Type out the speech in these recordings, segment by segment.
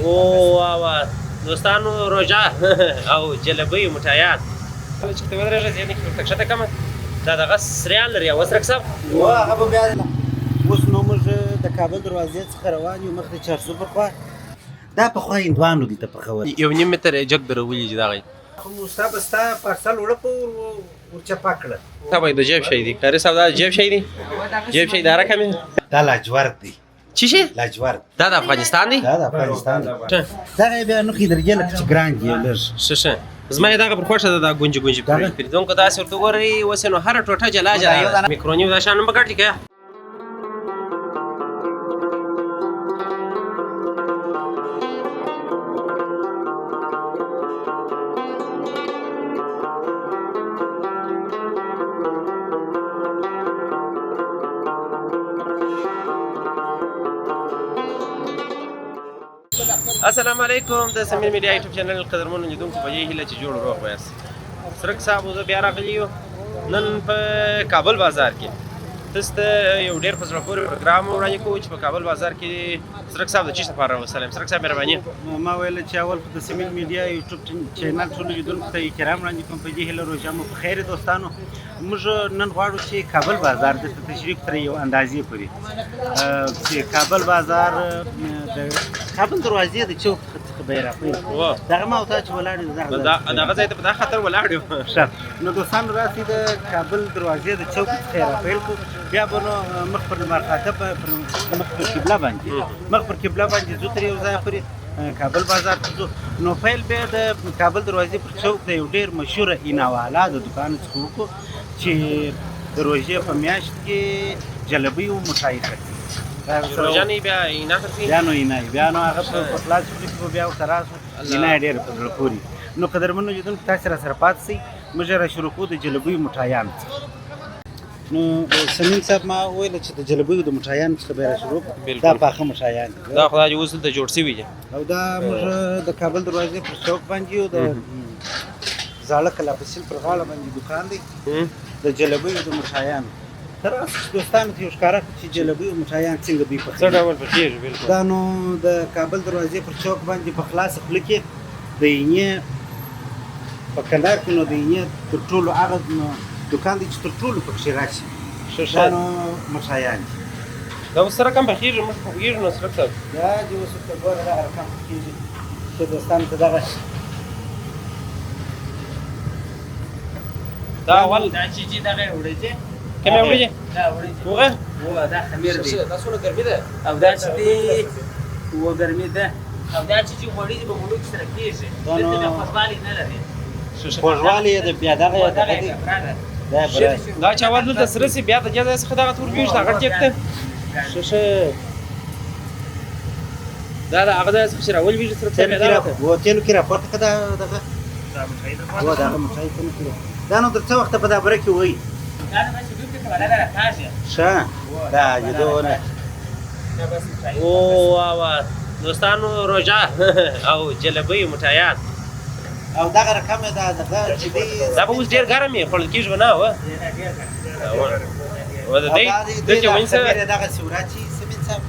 او دوستانو روژه او جلبۍ مټایان کله چې ته ودرېږې یعنې ورته کښته کمه دا دغه سریان لري او وسرک صاحب هغه به بیا اوس نو موږ د کابل دروازې څخه روان یو مخ د چارسو پر خوا دا پخوا هندوانو دلته پخول یو نیم متر جګ درولي چې دغه خو موسا به ستا پارسل وړه په ورچپا کړه تا به د جیب شی دی کاري صاحب دا جیب شی دی جیب شی دا رقم دا لاجورد دی چی شي لاجورد دا د افغانستان دی دا د افغانستان دی دغه بیا نوخې درجه لکه چې ګران دی لږ ښه زما یې دغه پر خوښه ده دا ګونجې ګونجې پیرودونکو داسې ورته وګورئ اوس نو هره ټوټه جلا جلا میکروني دا شان هم په ګټ کې السلام علیکم د سمیر میډیا یوټیوب چینل قدرمنو لیدونکو په دې هیله چې جوړ روغ ویاست سرک صاحب زه بیا راغلی یو نن په کابل بازار کې تاسو ته یو ډېر په زړه پورې پروګرام وړاندې کوو چې په کابل بازار کې سرک صاحب د چی لپاره وسلم سرک صاحب مهرباني ما ویل چې اول د سمیر میډیا یوټیوب چینل ټول لیدونکو ته احترام وړاندې کوم په دې هیله روژه مو په خیر دوستانو موږ نن غواړو چې کابل بازار د تشریف تر یو اندازې پورې چې کابل بازار د کابل دروازې د چوک څخه به راپیل دغه ما او تا چې ولاړ یو دغه ځای ته په دا خطر ولاړ یو ښه نو دوستانو راسي د کابل دروازې د چوک څخه راپیل کړو بیا به نو مخ پر مرخاطب مخ پر قبله باندې مخ پر قبله باندې ځو تر یو ځای پورې کابل بازار ته ځو نو پیل بیا د کابل دروازې پر چوک د یو ډېر مشهوره ایناوالا د دوکان څخه وکړو چې د روژې په میاشت کې جلبۍ او مټایي خرڅوي روژه نه بیا اینا خرڅوي بیا نو اینا بیا نو هغه په خلاص کې بیا ورته راسو اینا یې ډېره په زړه پورې نو قدرمنو لیدونکو تاسې راسره پاتې شئ موږ را شروع کوو د جلبیو مټایانو څخه نو سمین صاحب ما ویل چې د جلبیو د مټایانو څخه به را شروع کړو دا پاخه مټایان دي دا خدای اوس دلته جوړ شوي دي او دا موږ د کابل دروازې پر چوک باندې یو د زاړه کلابسیل پر غاړه باندې دوکان دی د جلبیو د مټایانو تر اوسه دوستانو ته یو ښکاره کړو چې جلبۍ او مټایان څنګه دوی پخوي څه ډول پخېږي بلکل دا نو د کابل دروازې پر چوک باندې په خلاصه خوله کې د اینې په کندهار کې نو د اینې تر ټولو هغه دوکان دی چې تر ټولو پکښې راشي دا نو مټایان دي دا اوس سره کم پخېږي موږ پوهېږو نو سرک صاحب دا چې اوس ورته ګوره دغه رقم پکېږي چې دوستانو ته دغه دا اول دا چې دغه وړي کومه وړي دا وړي وګه دا خمیر دی دا څونه ګرمي ده او دا چې دی و ګرمي ده او دا چې وړي به مولوک سره کېږي دلته خوشحالي نه لري خوږوالی یې د بیا دغه دغه دی برابر دا برابر دا چې اول دلته سره سي بیا د جزا څخه دغه تور ویش دا غټ جګ ته دا هغه ځای څخه راول ویش سره پیدا راته و تیلو کې راپورته کړه دغه دا مټای و دغه مټای څنګه دا نو تر څو وخت په دا بره کې وای دا نه چې دوی ته ولا راځي ښه دا جدونه او دوستانو روژه او جلبۍ مټایان او دغه رقم دا دغه چې دی دا به اوس ډېر ګرم یې خوړل کېږي به نه و و د دې چې ونیسه دغه سوراچي سمین صاحب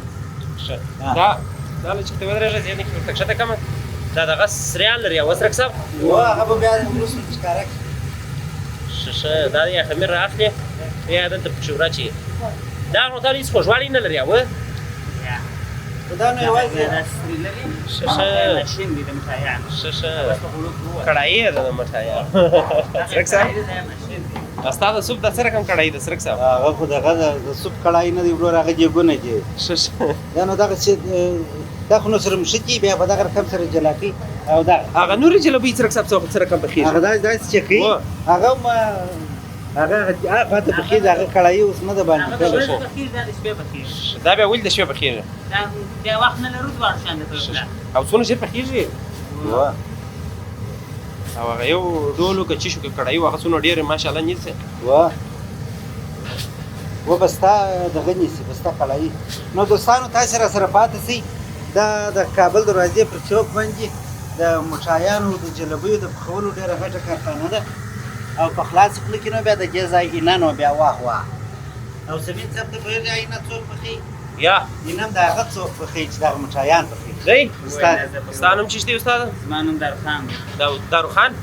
دا له چې ته ودرېږې یعنې ورته کښته کمه دا دغه سریان لري او وسرک صاحب هغه به بیا وروسته ښکاره کړي ښه دا یې خمیر رااخلې یا دلته پکښې وراچي دا نو تا هېڅ خوږوالی نه لري اوه دا نو یوازې ماشین دی د مټایان کړایي ده د مټایان سرک صاحب ستا د سوپ د څه رقم کړایي ده سرک صاحب هغه خو دغه د سوپ کړایي نه دی ورور هغه جېګونه دي دا نو دغه چې دا خو نو سره مشکي بیا په دغه رقم سره جلا کوي او دا هغه نورې جلبۍ سرک صاحب څه رقم پخېږي هغه داسې چې کوي هغه هغه پاتې پخېږي هغه کړایي اوس نه ده باندې دا بیا ولې د شپې پخېږي دا وخت نه لرو دوار شان ده او څونه ژر پخېږي او هغه یو ډول که چې شو کې کړایي هغه څونه ډېرې ماشاءالله نیسي و بستا دغه نیسي بستا کړایي نو دوستانو تاسې راسره پاتې شئ دا د کابل دروازې پر چوک باندې د مټایانو د جلبیو د پخولو ډېره غټه کارخانه ده او په خلاص خوله کې نو بیا د دې ځای اینا نو بیا واه او سمین صاحب ته پوهېږي اینا څوک پخوي یا اینم د هغه څوک پخې چې دغه مټایان پخې دی استاد ستا نوم چی دی استاد زما نوم درخان داروخان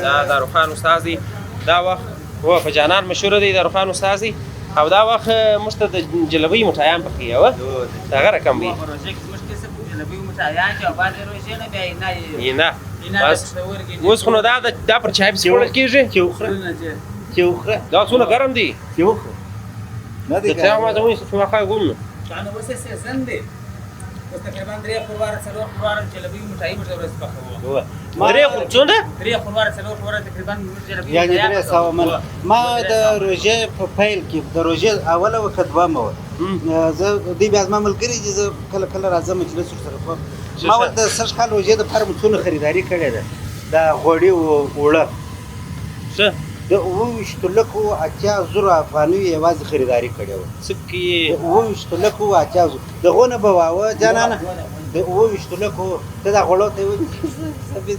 دا داروخان استاد دی دا وخت و په جانان مشهور دی داروخان استاد دی او دا وخت موږ ته د جلبۍ مټایان پخې و دغه رقم وي پروژه کې موږ کې څه جلبۍ مټایان چې بعد روزه نه بیا نه بس اوس خو نو دا پر چای پسې وړل کېږي چې وخوره چې وخوره دا څونه ګرم دی چې وخوره نه دی د چا ما ته وایي چې واخا ګوم کانه وسه سیزن دی اوس تقریبا 3 خروار سره خروار جلبۍ مټای موږ ورس پخو درې خو څونه 3 خروار سره خروار تقریبا موږ جلبۍ یعنی 300 من ما د روژې په پیل کې د روژې اوله وخت دوامه و زه دوی بیا زما ملګري دي زه کله کله راځم مجلس ورسره کوم ما ورته سږ کال روژې دپاره مو څونه خریداري کړې ده د غوړي اوړه څه د 28,000 افغانیو یوازې خریداري کړې وه سکي 28,000 دغه نه به واوه جانانه د 28,000 ته دا غوړو ته وایي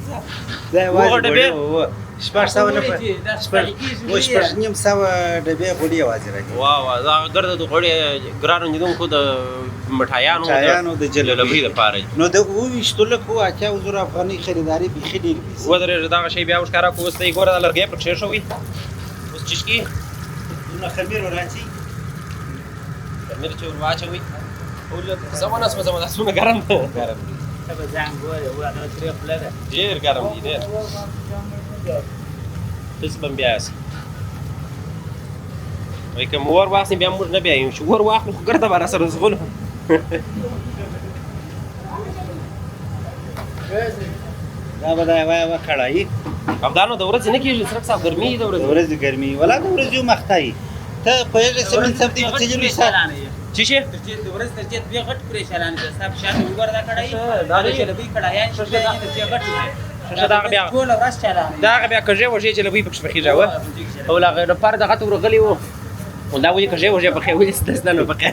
دا یوازې شپږ سوه نه شپږ نیم سوه ډبې غوړي یوازې راځي واه دا ګرده د غوړي ګرانو لیدونکو د مټایانو د جلبۍ دپاره نو د 28,000 افغانۍ خریداري بیخي ډېر پیسې ودرېږه دغه شی بیا وښکاره کړو اوس ته یې ګوره دا لرګی پکې ایښوی اوس چشکي نو خمیر وراسي خمیر چې ور واچوئ زما نه سمه دا څونه ګرم ده به ځان ګورې و هغه ترې خوله ده ډېر ګرم دی ډېر هېڅ به هم بیا هسې وایي که مو ور واخلي بیا موږ نه بیایو چې ور واخلو خو ګرده به راسره زغلو دا به دا یوه کړایي او دا نو د ورځې نه کېږي څرک صاحب ګرمي د د ورځې ورځې ګرمي ولا د ورځې یو مخته ته پوهېږې سمن صاحب دې په تجربې سره چی شي د ورځ تر دې دوه غټ پریشانان دي صاحب شاته وګوره دا کړای دا جلبۍ کړایان چې دې غټ شاشه دا بیا ټول ورځ چلان دا بیا کژې وژې جلبۍ پکې پخېږي و او لا غیر پر دغه ته ورغلی و دا وایي کژې وژې پخې ولې ستاسو نه پخې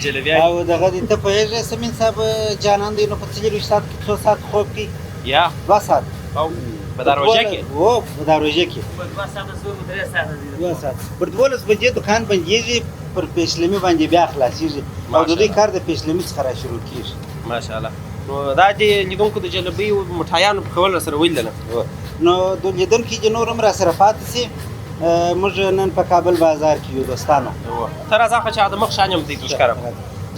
جلبۍ او دغه دې ته پوهېږې سمن صاحب جانان دی نو په تجربې سات کې 2 ساعت خوب کې یا 2 ساعت او په دا روژه کې و په دا روژه کې 2 ساعت زور 3 ساعت دي 2 ساعت پر 12 بجې دکان بندېږي پر پیشلمي باندې بیا خلاصېږي او د دوی کار د پیشلمي څخه را شروع کېږي ماشاءالله نو دا دې لیدونکو د جلبۍ او مټایانو پخول سره ویل نو د لیدونکي چې نور هم را سره پاتې سي موږ نن په کابل بازار کې یو دوستانو ته راځه خو چې د مخ شان یم دې ښکاره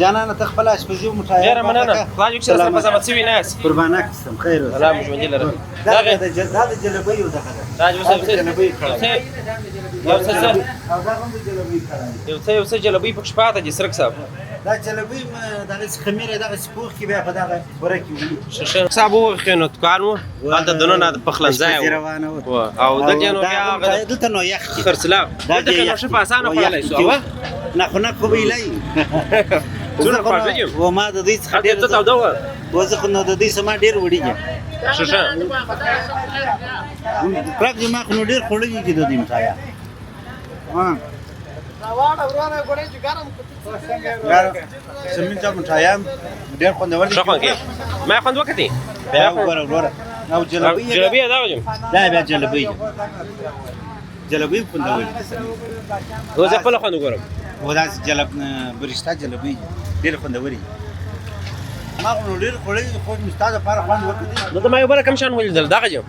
جانانه ته خپل اشپزي او مټایان ډېره مننه خدای دې سره په زحمت شوي نه یاست قربانه قسم خیر اوسه سلام ژوندي لرم دا د جلبۍ او دغه دا جلبۍ او دا هم د جلبۍ کړای یو څه جلبۍ پکې پاته دي سرک صاحب دا جلبۍ دغه خمیره دغه سپوخ کې بیا په دغه بره کې وي ششه صاحب وغوښتې نو دکان و هلته دننه د پخلنځی و او دلته نو بیا هغه دلته نو یخ دي خرڅلاو دلته که نو ښه په اسانه خوړلی شو نه خو نه خو به ایلی څونه خواږه یم و ما د دوی څخه هلته څه توده وه و زه خو نو د دوی څه ما ډېر وړېږم ششه پراک چې ما خو نو ډېر خوړلي دي د دوی مټایان سمین صاحب مټایان ډېر خوندور دي ښه خوند کوي ما یې خوند وکتې بیا وګوره وګوره او جلبۍ یې دغه یم دا بیا جلبۍ جلبۍ خوندور دي اوس زه خپله خوند وګورم و داسې جلب برشته جلبۍ ډېرې خوندورې دي ما خو نو ډېر خوړلي دي خو مې ستا دپاره خوند وکړي نو ته ما یو بله کم شان ولیدل دغه یم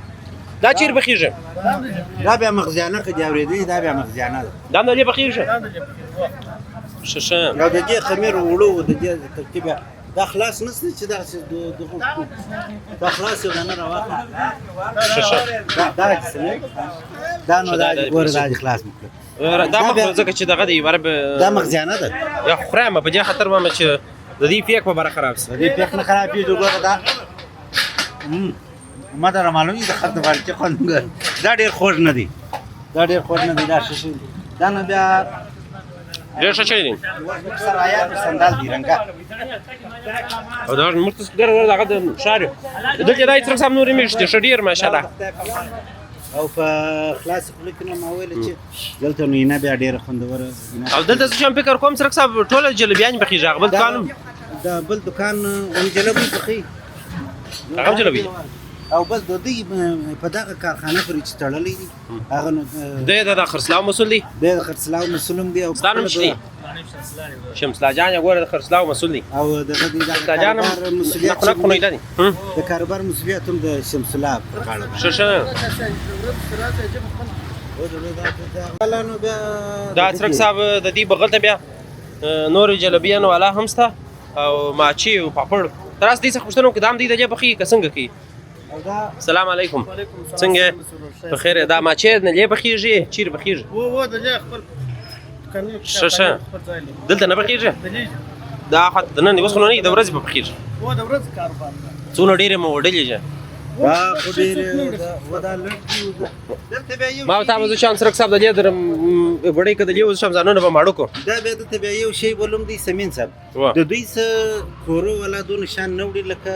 دا چیرې پخېږي دا بیا مغزیانه که دې اورېدلي دا بیا مغزیانه ده دا هم د دې پخېږي ششه او د دې خمیر وړو د دې ترکیب دا خلاص نشته چې داسې دا خلاص یو دانه راواخله دا چې دا نو دا ګوره دا دې خلاص مه کړه دا مخ ځکه چې دغه دی دا مغزیانه ده یا خورم په دې خاطر ومه چې د دې پیک به بره خراب شي د دې پیک نه خرابېږي ګوره دا ما ته رامعلومېږي د خط دپاره چې خوند دا ډېر خوږ نه دی دا ډېر خوږ نه دی دا شیشې دي دا نه بیا ډېر ښه شی دی سرایات سندال دي رنګه او دا مرته ډېر دغه د ښار دلته دا څرک صاحب نورې میشتې ښه ډېر ماشاءالله او په خلاص خوله کې نو ما ویله چې دلته نو اینه بیا ډېره خوندوره او دلته زه چې هم فکر کوم څرک صاحب ټوله جلبیانې پخېږي هغه بل دوکان هم دا بل دوکان هم جلبۍ پخوي هغه هم جلبۍ او بس د دوی په دغه کارخانه پورې چې تړلی دي هغه نو د خرڅلاو مسؤل دی د خرڅلاو مسؤل هم دی او ستا نوم څه دی شمسلا جان یې ګوره د خرڅلاو مسؤل دی او دغه دی د شمسلا جان کاروبار مسؤلیت نقله خونیدا دی د کاروبار مسؤلیت هم د شمس الله په غاړه ده. دا څرک صاحب د دې بغل ته بیا نور جلبیان والا هم ستا او ماچی او پاپړ تراس دې څه خوشتنو کې دام دې د بخي کسنګ کی السلام علیکم څنګه بخیر دا ماچی نه لې بخیږي چیر بخیږي و د ځای خپل قانون ششه دلته نه بخیږي دا حد نه نه وسخونه نه د ورځې په بخیږي و د ورځ کاروبار څونه ډیره مو وډلې دا خو ډېر ودا لړ دلته بیا یو ما تاسو شان سرک صاحب د دې در وړې کده یو شم ځانونه به ماړو کو دا به دلته بیا یو شی ولوم دی سمین صاحب وا. د دوی څه کورو ولا دون شان نه وړي لکه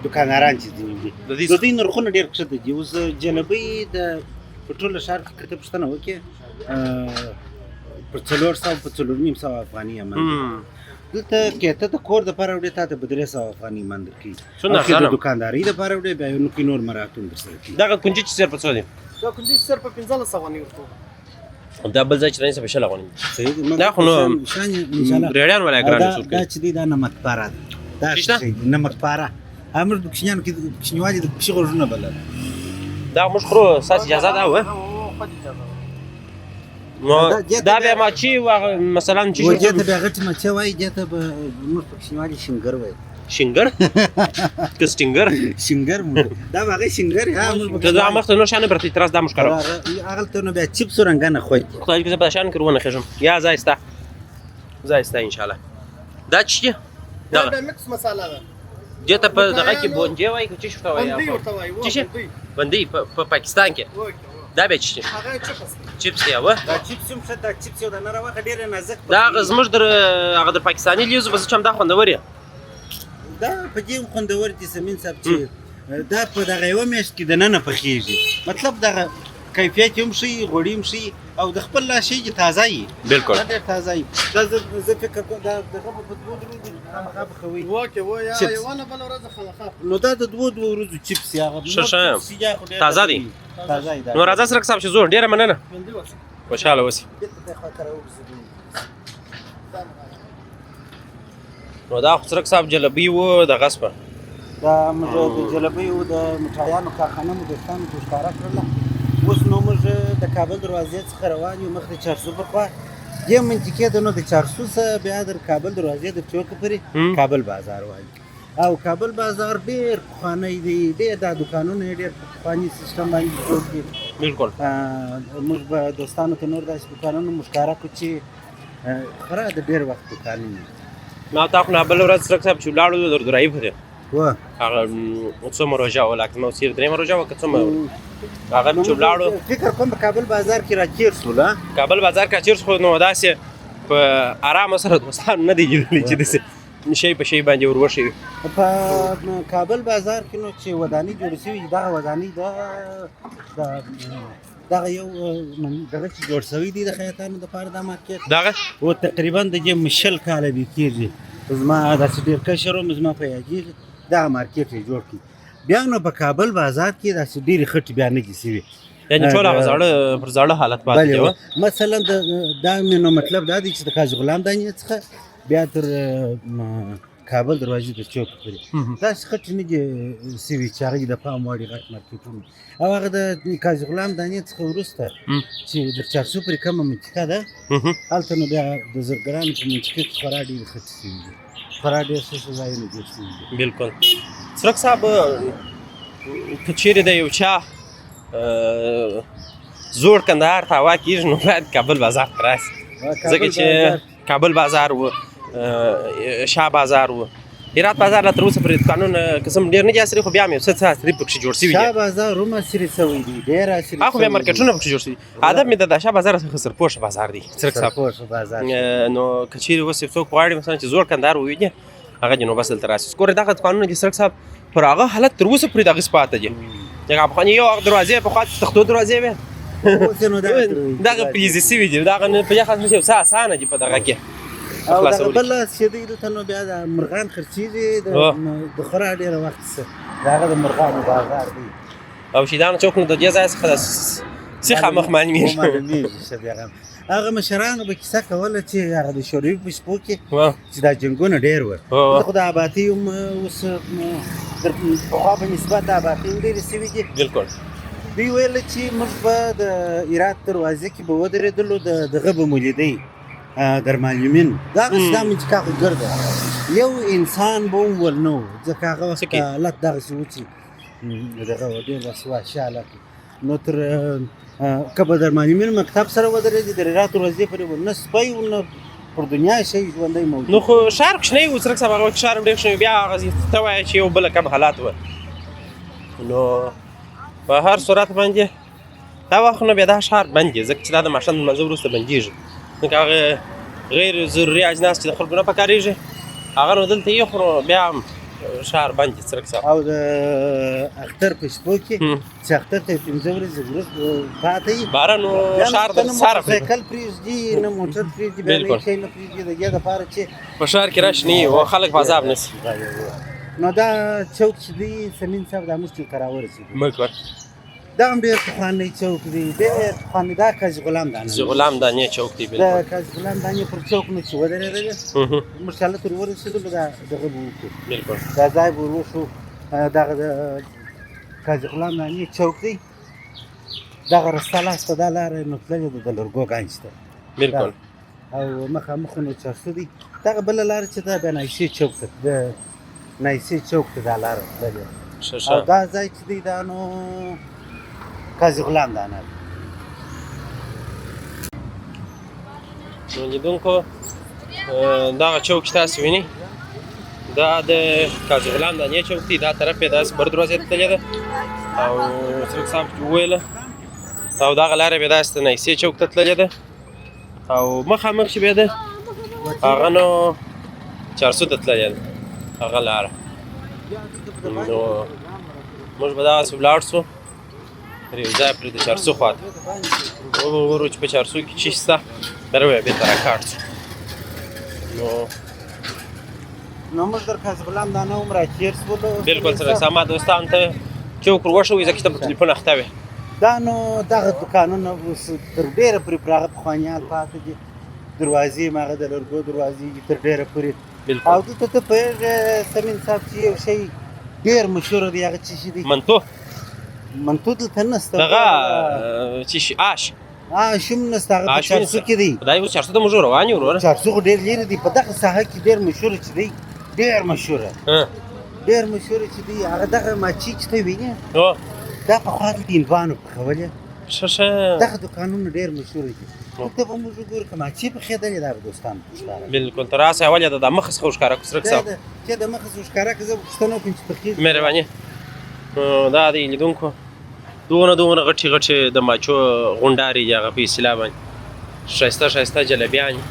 دکانداران چې دي د د دوی نرخونه ډېر کښته دي اوس جلبۍ د په ټوله ښار کې که ته پوښتنه وکړې په 400 په 450 افغانۍ امان دلته کې ته د کور دپاره وړې تا ته به 300 افغانۍ امان درکوي څومره او که ارزانه؟ د دکاندارۍ دپاره وړې بیا نو کې نور مراحتونه درسره کوي دغه کنجي چې سر په څو دی دا کنجي سر په 15 افغانۍ ورکو دا بل ځای چې نه سپیشل غونې صحیح دی. دا خو نو شان ان شاء الله ریډیان ولا ګران دا شو دا چې دی دا نمک پاره ده دا شته؟ شی دی، نمک پاره امر د کوچنیانو کې کوچنیوالي د پښې غوږونه بلل دا موږ خو ساس اجازه ده و او خو اجازه نو دا بیا ما چې مثلا و چې دې ته بیا غټ مچه وایي دې ته به موږ په کوچنیوالي شینګر وایي شینګر کستینګر شینګر مو دا هغه شینګر ها موږ دا مخ ته نو شانه برتی تراس دا مشکل هغه ته نو بیا چیپس رنګانه خوای خدای دې په شان کړونه خشم یا زایستا زایستا ان شاء الله دا چې دا دا د مکس مساله ده دې ته په دغه کې بونجې وای چې شفته باندې وای ورته وایي و چې شي؟ باندې باندې په پاکستان کې دا به چې هغه چپس چپس یا و دا چیپس هم څه دا چیپس یو د نره واخه ډیره نازک دا غزمش در هغه در پاکستاني لیزو بس چم دا خوندور یا دا په دې خوندور دي سمین صاحب چې دا په دغه یو میاشت کې د ننه پخېږي مطلب دغه کیفیت هم شي غوړي هم شي او د خپل لا شي تازه وي بالکل دا ډېر تازه وي دا زه فکر کوم دا دغه په دوه ورځو خامخا پخوي وکه و یا چپس. یوانه بل ورځ خلخه نو دا د دوه ورځو چیپس یا ښه. تازه دي. تازه دي نو راځه سره صاحب چې زور ډیره مننه باندې وڅ خوشاله اوسې نو دا خو سرک صاحب جلبي و د غصبه دا موږ د جلبۍ او د مټایانو کارخانه مو دوستانو ته ښکاره کړله اوس نو موږ د کابل دروازې څخه روان یو مخ د 400 پر خوا دې منطقې ته نو د 400 څخه بیا د کابل دروازې د چوک پورې کابل بازار وایي او کابل بازار ډېر پخوانی دی ډېر دا دوکانونه یې ډېر پخواني سیستم باندې جوړ دي بالکل موږ به دوستانو ته نور داسې دوکانونه مو ښکاره کړو چې خورا د ډېر وخت دوکانونه ما تا خو نه بل ورځ سرک صاحب چې ولاړو در درایي په و هغه څومره روژه وه لکه نو سیر درېیمه روژه وه که څومره هغه چې ولاړو فکر کوم په کابل بازار کې راچیر شولو کابل بازار کې چیرس خو نو داسې په آرامه سره دوستان نه دی لیدلی چې داسې شی په شی باندې وروشي په کابل بازار کې نو چې ودانۍ جوړ شوي دغه ودانۍ دغه یو دغه چې جوړ شوی دی د خیاطانو دپاره دا مارکېټ دغه و تقریبا د دې مشل کاله به کېږي زما داسې ډېر کشر وم زما په یادېږي دغه مارکېټ یې جوړ کړي بیا نو په کابل بازار کې داسې ډېرې خټې بیا نه دي شوي یعنې ټول هغه زاړه پر زاړه حالت پاتې دی و مثلا دا مې نو مطلب دا دی چې د کاج غلام دانې څخه بیا تر کابل دروازې د چوک پورې داسې خټې نه دي سوي چې هغه د پام وړ غټ مارکېټونه او هغه د کاج غلام دانې څخه وروسته چې د 400 پورې کومه منطقه ده هلته نو بیا د زرګرانو په منطقه کې خورا ډېرې خټې سوي دي خورا ډېر ښه ځایونه جوړ شوي دي بالکل سرک صاحب که چیرې د یو چا زوړ کندهار ته هوا کېږي نو باید کابل بازار ته راسي ځکه چې کابل بازار و شاه بازار و هرات بازار لا تر اوسه پرې قانون قسم ډېر نه دي عصري خو بیا هم یو څه عصري پکښې جوړ شوي شاه دي بازار هم عصري شوی دی ډېر عصري هغه خو بیا مارکېټونه پکښې جوړ شوي ادب مې د شاه بازار څخه سرپوښه بازار دی سرک صاحب سرپوښه بازار نو که چیرې اوس یو څوک غواړي مثلا چې زوړ کندهار وویني هغه دې نو بس دلته راسي ګوره دغه قانونونه دي سرک صاحب پر هغه حالت تر اوسه پورې دغسې پاته دي هغه پخواني یو هغه دروازې پخوا تختو دروازې وې اوس نو دغه پریزې سوي دي دغه په یخه یو څه اسانه دي په دغه کې او دا خلاصول بل چې دی دلته نو بیا د مرغان خرڅېږي د خورا ډېره وخت څه د هغه د مرغانو بازار دی او شیدان چوک نو د دې ځای څخه د سیخه مخ معلومیږي معلومیږي ښه بیا هغه مشرانو به کیسه کوله چې هغه د شوروي په شپو کې وا چې دا جنګونه ډېر وو زه خو د اباتي هم اوس پخوا په نسبت د اباتي هم ډېرې سوي دي بالکل دوی ویل چې موږ به د هرات دروازې کې به ودرېدلو دغه به مو لیدی درمالومین دغسې دا منچکا خو ګرده یو انسان به هم ول نه و ځکه هغه وخت حالت دغسې و چې دغه و ډېر داسې وحشي حالت نو تر که به درمالومین مکتب سره ودرېدې د هرات دروازې پورې به نه سپی و نه پر دنیا شی ژوندی موجود نو خو ښار کوچنی و څرک صاحب هغه وخت ښار هم ډېر کوچنی و بیا هغه ته وایه چې یو بله کم حالات وه نو په هر صورت باندې دا وخت نو بیا دا ښار بند دی ځکه چې دا د ماښام د لمانځه وروسته بندېږي ځکه هغه غیر ضروري اجناس چې د خلکو نه پکارېږي هغه نو دلته یې خو نو بیا هم ښار بند دی څرک صاحب او د اختر په شپو کې چې اختر ته 15 ورځې وروسته پاته وي باره نو ښار د ساره سایکل پرېږدي نه موټر پرېږدي بیا نه شی نه پرېږدي د دې دپاره چې په ښار کې رش نه وي او خلک په عذاب نه شي نو دا چوک چې دی سمین صاحب دا موږ ته راورسېدو بالکل دا هم ډېر پخوانی چوک دی ډېر پخوانی دا کاج غلام دانه زه غلام دانې چوک دی د بالکل کاج غلام دانې پر چوک نه چې ودرېدلې موږ چې هلته ورورسېدلو دا دغه به وکړو بالکل دا ځای به ور وشو دغه د کاج غلام دانې چوک دی دغه رسته لاسته دا لاره نو تللې ده د لرګو ګنج ته بالکل او مخامخ نو چارسو دی دغه بله لاره چې ده بیا نایسي چوک ته د نایسي چوک ته دا لاره تللې او دا ځای چې دی دا نو کاظم غلام دانه نو لیدونکو دغه چوک چې تاسو وینئ دا د کاظم غلام دانې چوک دی دا طرف یې داسې بر دروازې ته تللې ده او څرک صاحب وویله او دغه لاره بیا داسې د نایسې چوک ته تللې ده او مخامخ چې بیا ده هغه نو چارسو ته تللې ده هغه لاره نو موږ به دغسې ولاړ سو تر یو ځای پورې د چارسو خوا ته وګورو چې په چارسو کې څه شته بیا به بېرته راکاټ سو نو موږ در کاظم غلام دانه هم راچیر شولو بالکل څرک صاحب ما دوستانو ته چوک ور وښوئ ځکه چې ته په تلیفون اخته وې دا نو دغه دوکانونه اوس تر ډېره پورې پر هغه پخوانیان پاتې دي دروازې هم هغه د لرګو دروازې دي تر ډېره پورې او دلته ته پوهېږې سمین صاحب چې یو شی ډېر مشهوره دی هغه څه شي دی منتو دلته نسته دغه څه شي آش شوم نسته هغه په چارسو کې دی دا اوس چارسو ته موږ روان یو وروره چارسو خو ډېر لرې دی په دغه ساحه کې ډېر مشهوره چې دی ډېر مشهوره ډېر مشهوره چې دی هغه دغه ماچي چې ته وینې دا پخوا د هندوانو پخولې دغه دوکانونه ډېر مشهوره دي دلته به موږ وګورو که ماچي پخېدلې دا به دوستانو ته ښکاره بالکل تر راسه اول یې د مخ څخه وښکاره کړو څرک صاحب چې د مخه څخه ښکاره کړه زه به پوښتنه وکړم چې پخېږي مهرباني دا دی لیدونکو دونه غټې د ماچو غونډارې دي هغه په اصطلاح باندې ښایسته ښایسته جلبیانې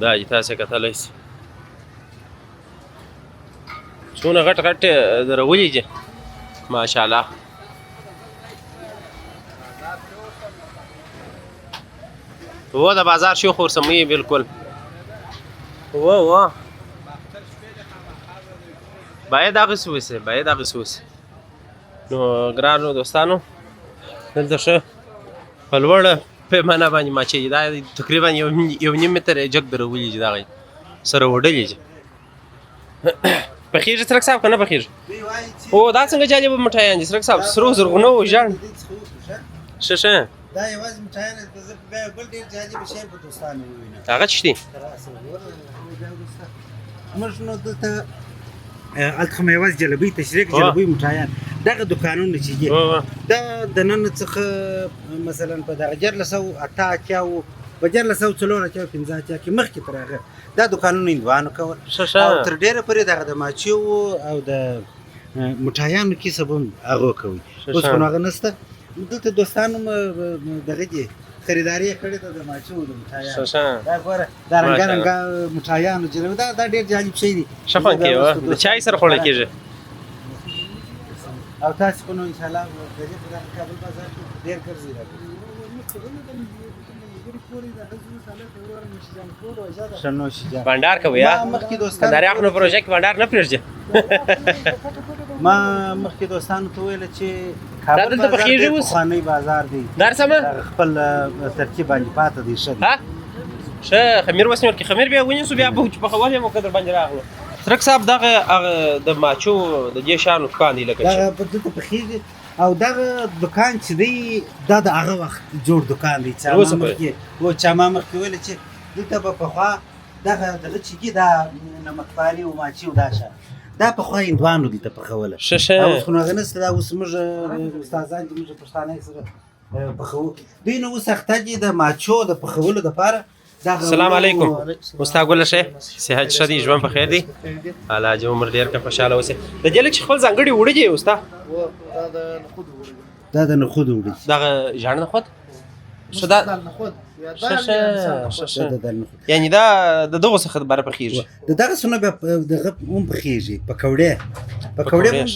دا چې تاسې کتلی سئ څونه غټ درولي دي ماشاءالله و د بازار شیخ ورسموي بالکل و باید دغسې وسي باید دغسې وسي نو ګرانو دوستانو دلته ښه په لوړه پیمانه باندې ماچې دا تقریبا یو نیم متر جګ درولي دي دغه سره وډلې دي پخېږي څرک صاحب که نه پخېږي او دا څنګه جالبه مټایان دي څرک صاحب سرو زرغونه و ژړ ښه دا یوازې مټایان دي زه بیا بل ډېر جالبه شی په دوستانو ووینم هغه څه دي موږ نو دلته هلته خو مې یوازې جلبۍ تشریح کړه جلبۍ مټایان دغه دوکانونه چې دي دا د نن څخه مثلا په دغه 1988 او په 1904 15 کې مخکې تر هغه دا دوکانونه هندوانو کول او تر ډېره پورې دغه د ماچیو او د مټایانو کسب هم هغو کوي اوس خو نو هغه نشته دلته دوستانو دغه دي خریداري یې کړې ده د ماچیو د مټایانو دا ګوره دا رنګارنګه مټایانو جلبۍ دا ډېر جالب شی دی ښه خوند کوي د چای سره خوړل کېږي او تاسو خو نو انشاءالله د دې په دغه کابل بازار کې ډېر ګرځئ شنو شجاع بانډار کوي یا ما مخکې دوستان کندهاري خو نو پروژه کې بانډار نه پرېږدي ما مخکې دوستانو ته ویل چې دا کابل دلته بازار پخېږي ډېر اوس؟ پخوانی بازار دی دار سمه دا خپل ترکیب باندې پاتې دی ښه دی ها ښه خمیر وسنور کې خمیر بیا ونیسو بیا به په خول یې مو قدر باندې راغلو ترک صاحب دغه د ماچو د دې شانو دکان دی لکه چې دغه په دلته پخېږي او دغه دکان چې دی دا د هغه وخت جوړ دکان دی چې اوس ما پورې. مخکې و چې ما مخکې ویل چې دلته به پخوا دغه چې دا نمکپاري او ماچي او دا شان دا پخوا هندوانو دلته پخوله ښه اوس خو نو هغه نشته دا اوس موږ استادان دي موږ پښتانه سره پخو دوی نو اوس اخته دي د ماچو د پخولو دپاره السلام علیکم مستا ګل شه صحت ښه دی ژوند په خیر دی الله عمر ډیر که خوشاله اوسې د دې لکه خپل ځانګړي وړي دی اوستا دا د نخود وړي دغه ژاړ نه خود شو دا یعنی دا د دغه څخه بره پخېږي دغه څونه به دغه هم پخېږي پکوړې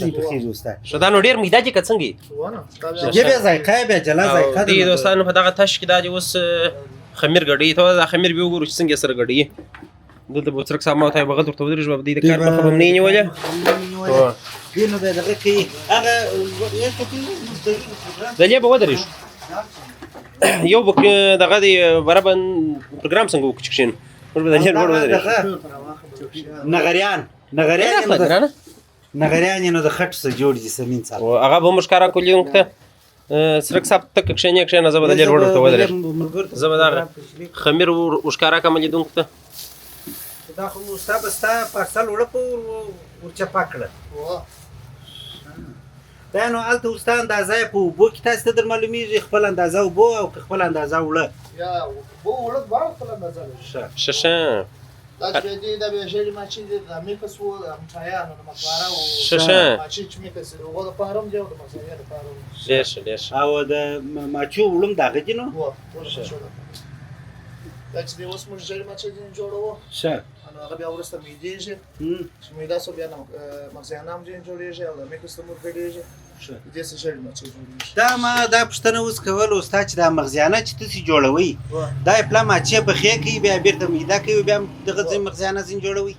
هم پخېږي استاد شو دا نو ډیر میده دي که څنګه یې بیا ذایقه بیا جلا ذایقه دی دوستانو په دغه تش کې دا دی اوس خمیر ګډي ته دا خمیر به وګورو چې څنګه سره ګډي دلته به څرک سم ته بغل ورته ودرېږي به د کار په خبر نه نیولې دینو به دغه کې هغه دلې به ودرېږي یو بک دغه دی برابر پروګرام څنګه وکړین موږ به دلې ور ودرېږي نغریان نو د خټ سره جوړ دي سمین صاحب او هغه به مشکارا کولی ته سرک صاحب تک کښینه زبر دلې ور ورته ودرېږي زبر دا خمیر وشکارا کومې دونک ته دا خو مصطفی ستا پارسل وړ په ورچا پکړه دا نو الته استاد اندازې په بو کې تاسو ته در معلومیږي خپل اندازه وبو او خپل اندازه وړه یا بو وړ باندې خپل اندازه ششه دا چې دې دا به شری ما چې د میکس وو د مټایانو د مقبره او ششه ما چې میکس وو د پارم دی او د مزایا د پارم ډېر او د ماچو وړم دغه دي نو وو دا چې دې اوس موږ شری ما چې جوړو ښه نو هغه بیا ورسته میدیږي چې میدا سو بیا مزایا نام جوړیږي او د میکس تمور کېږي دې څه شری ما چې جوړیږي دا ما دا پښتنه اوس کول استاد چې دا مغزیانه چې تاسو جوړوي دا پلا ماچې په خې کې بیا بیرته میدا کوي بیا دغه ځین مغزیانه زین جوړوي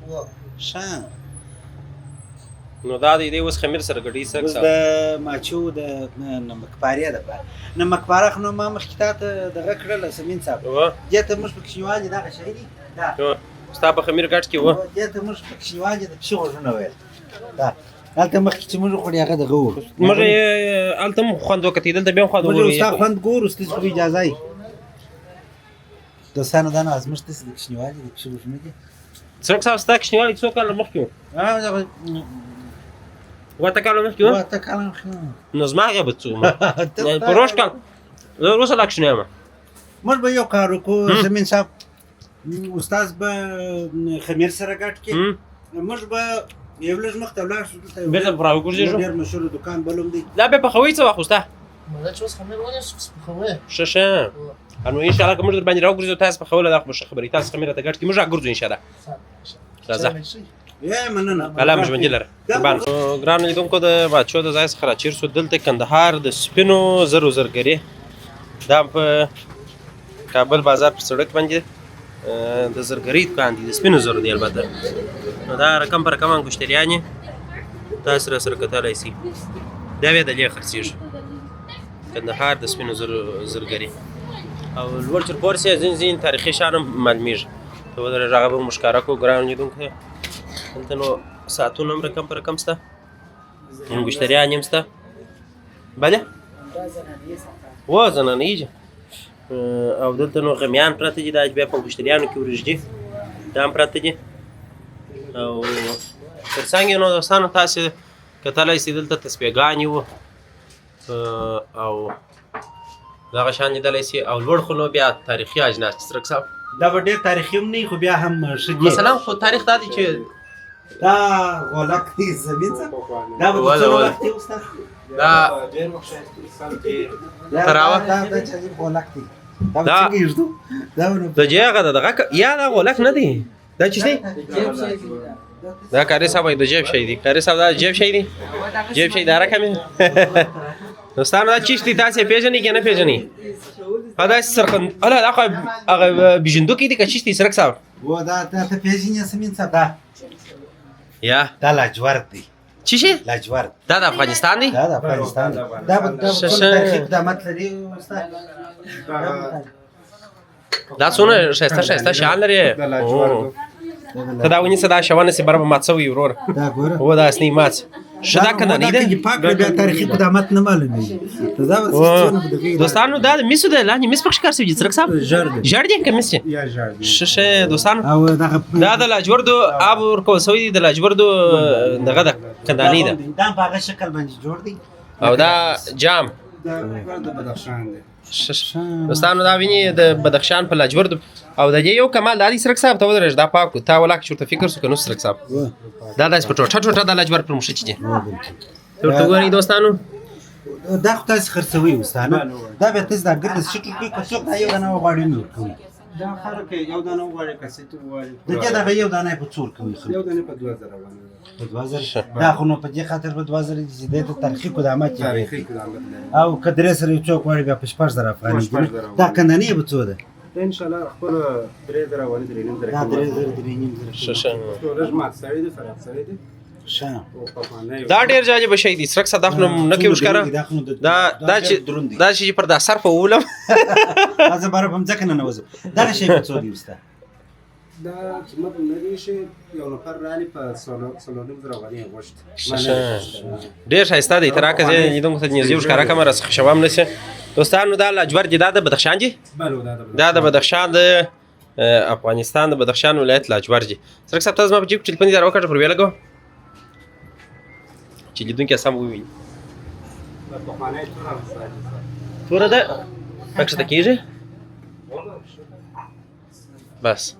ښه نو دا دې اوس خمیر سره ګډي اوس سره د ماچو د نمکپاري ده نمکپاره خو نو ما مخکې ته دغه کړل سمین صاحب و دې ته موږ په کښینوالي دغه شی دي دا ستا په خمیر ګټ کې و دې ته موږ په کښینوالي د پښو غوښنه ویل دا هلته مخکې چې موږ خوري هغه دغه و مګر التم خوند وکړي دلته بیا خوند موږ استاد وګورئ خوند ګورو ستاسو خو اجازه ای دوستانو دا نه ازمشت د کښینوالي د پښو غوښنه دي څوک تاسو ته کښینوالي څوک کله مخکې دغه وته کله مخکې و واته کلام خو نو زما هغه به څو پروش کال زه اوس لا کښینم موږ به یو کار وکړو زمين صاحب استاد به خمیر سره ګټ کې موږ به یو لږ مخ ته ولاړ شو بیرته براو ګرځېږو ډېر مشهور دکان بلوم دی دا به په خوي څه واخوسته مله چې اوس خمیر ونه خوې ششه انو ان شاء الله کوم در باندې راوګرځو تاسو په خوله دا خبرې تاسو خمیر ته ګټ کې موږ راګرځو ان شاء الله راځه یا مننه الله مش باندې لره قربان ګران لیدونکو د بادشاہ د ځای څخه راچیر سو دلته کندهار د سپینو زرو زرګری دا په کابل بازار پر سړک باندې د زرګری دکان دی د سپینو زرو دی البته نو دا رقم پر رقم انګشتریانی تاسو سره کتلای شئ دا به د لې خرڅیږي کندهار د سپینو زرګری او لوړ چر پورسه زین تاریخي شان معلومیږي ته ودر راغب مشکاره کو ګران لیدونکو دلته نو ساعتونه هم رقم پر رقم سته انګشتریانی هم سته بله وزن نه ایجه او دلته نو غمیان پراته دي دا بیا په انګشتریانو کې ورژدي دا هم پراته دي او ترڅنګ نو دوستانو تاسو کتلای شئ دلته تسبیحګانې وو او دغه شان لیدلی شئ او لوړ خو نو بیا تاریخي اجناس څرک صاحب دا به ډېر تاریخي هم نه خو بیا هم ښه دي مثلا خو تاریخ دا دی چې دا غولک دی زمین څه دا به څه وخت دی استاد دا تراوه دا چې غولک دی دا څنګه یږدو دا نو د جیغه دغه یا دا غولک نه دی دا چې دی دا کاری صاحب د جیب شي دی کاری صاحب دا جیب شي دی جیب شي دا رقم دوستانو دا چیش دی تاسو پیژنئ که نه پیژنئ دا سرخن الا هغه بجندوکي دي کچشتي سرک صاحب و دا ته پیژنې سمین صاحب دا یا دا لاجورد دی چی شي لاجورد دا د افغانستان دی دا د افغانستان دا به تاریخي قدامت لري استاد دا څونه شایسته شان لري ته دا ونیسه دا شوانه سي برابر مات سوی ورور دا ګوره و دا اصلي مات شدا کنه نه ده پاک بیا تاریخي قدامت نه معلومي ته دا دوستانو دا میسو ده لاندې میس پکښ کار سوي سرک صاحب ژړ دي کمیس یا ژړ ششه دوستانو او دا د لاجوردو آب ورکو سوي د لاجوردو دغه د کنداني ده دا په هغه شکل باندې جوړ دی او دا جام دا د بدخشان دی دوستانو دا ویني د بدخشان په لاجورد او د یو کمال دادی سرک صاحب ته ودرېږ دا پاک تا ولاک چورته فکر سو کنو سرک صاحب دا داس په ټوټه د لاجورد پر مشه چي ته ګورئ دوستانو دا خو تاسو خرڅوي وستانه دا به تاسو دا ګرځ شټو کې کوڅو دا یو دانه غواړي نور کوي دا خلک یو دانه غواړي کسې ته غواړي د دې دا یو دانه په څور کوي یو دانه په 2000 باندې په 2000 دا خو نو په دې خاطر په 2000 چې د تاریخي قدامت تاریخي قدامت او کدرې سره څوک غواړي بیا په 4000 افغاني دا کندنی به څو ده ان شاء الله خپل 3000 باندې درینم دا 3000 ششه ستورج مات سړی دی فرق سړی دی دا ډیر جالب شي دي سرک صدف نو نکي وشکره دا چې پر دا صرف ولم از بار په ځکه نه وځه دا شي په څو دی وستا دا چې موږ نه شي یو نفر رالي په سلونم زره غوړي غوښت ډیر شایسته دي ترکه زه یدم ته نيزي وشکره کمر اس شوام نشه دوستانو دا لاجور دي دا د بدخشان دي دا د بدخشان د افغانستان د بدخشان ولایت لاجور دي سرک صاحب تاسو ما په جیب چې پنځه راو کټ پر ویلګو چې لیدونکي سم وویني توره ده پکښته کېږي بس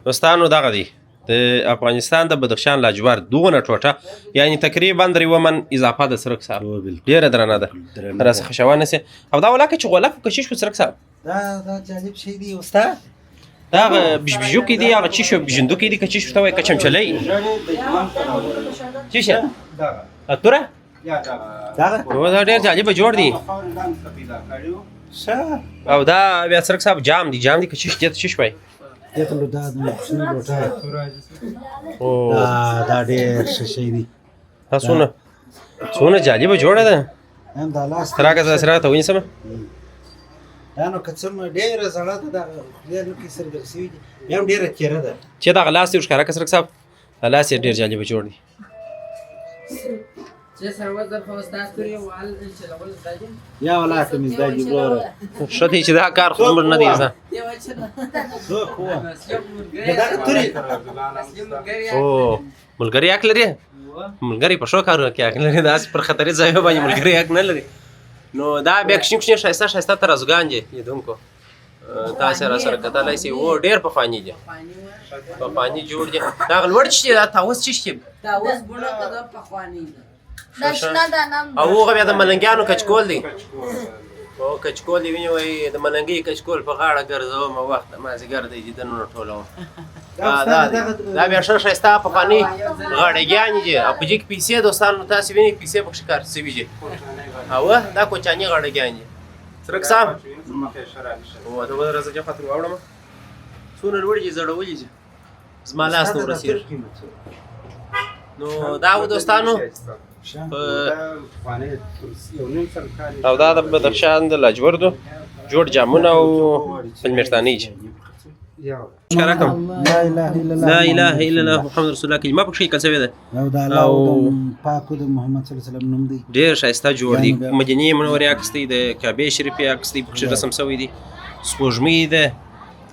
دوستانو دغه دی د افغانستان د بدخشان لاجورد دغه ټوټه یعنی تقریبا 3 من اضافه د سرک صاحب ډیره درنه ده راس خشوانه سي او دا ولاکه چې غلاف کشش په سرک صاحب دا جالب شي دی استاد دا بجبجو کې دی هغه چې شو بجندو کې دی کچش ته وای کچمچلای چې شه اتوره دا ډېر جالب جوړ دی او دا بیا سرک صاحب جام دی کچش دې څه شوي دته لو دا د شنو لوټه او دا ډېر شي دی تاسو څونه جالب جوړه ده هم دا لاس تراګه سره ته وینې سم دا نو کڅم ډېر زړه ده ډېر نو کې سره درسي یم ډېر چیرې ده چې دا غلاس یو ښکارا کسر صاحب غلاس ډېر جالب جوړ دی چې سروز د فوستا ستوري وال چې لول دایي یا ولا ته مز دایي ګوره شته چې دا کار خو عمر نه دی ځه دی وچه زه خو دا توري او ملګری اک لري ملګری په شو کارو کې اک لري داس پر خطرې ځای باندې ملګری اک نه لري نو دا بیا کښین شایسته ترازګان دي یدونکو تاسو را سره کتلای شئ و ډیر په فانی دي په فانی جوړ دي دا لوړ چې دا تاسو چې شي تاسو ګونه کده په خوانی دشنا دا نام او هغه بیا د ملنګانو کچکول دي او کچکول ویني وای د ملنګي کچکول په غاړه ګرځو ما وخت ما زګر دی د نور ټولو دا بیا شایسته په فانی غړګیان دي په جګ پیسې دوستانو تاسو ویني پیسې په ښکار سوي دي او دا کوچانی غړګیان دي سرک صاحب او دا ور راځي خاطر واوړم څونه لوړی زړولې زما لاس نو رسیر نو دا و دوستانو او دا د بدخشان د لاجوردو جوړ جامونه او فلمرتانی لا اله الا الله محمد رسول الله کلمه پکې کڅوي ده او دا الله پاکو د محمد صلی الله علیه وسلم نوم دی ډیر شایسته جوړ دی مدینه منورې عکس دی د کعبه شریفه عکس دی پکې رسم شوی دی سپوږمۍ ده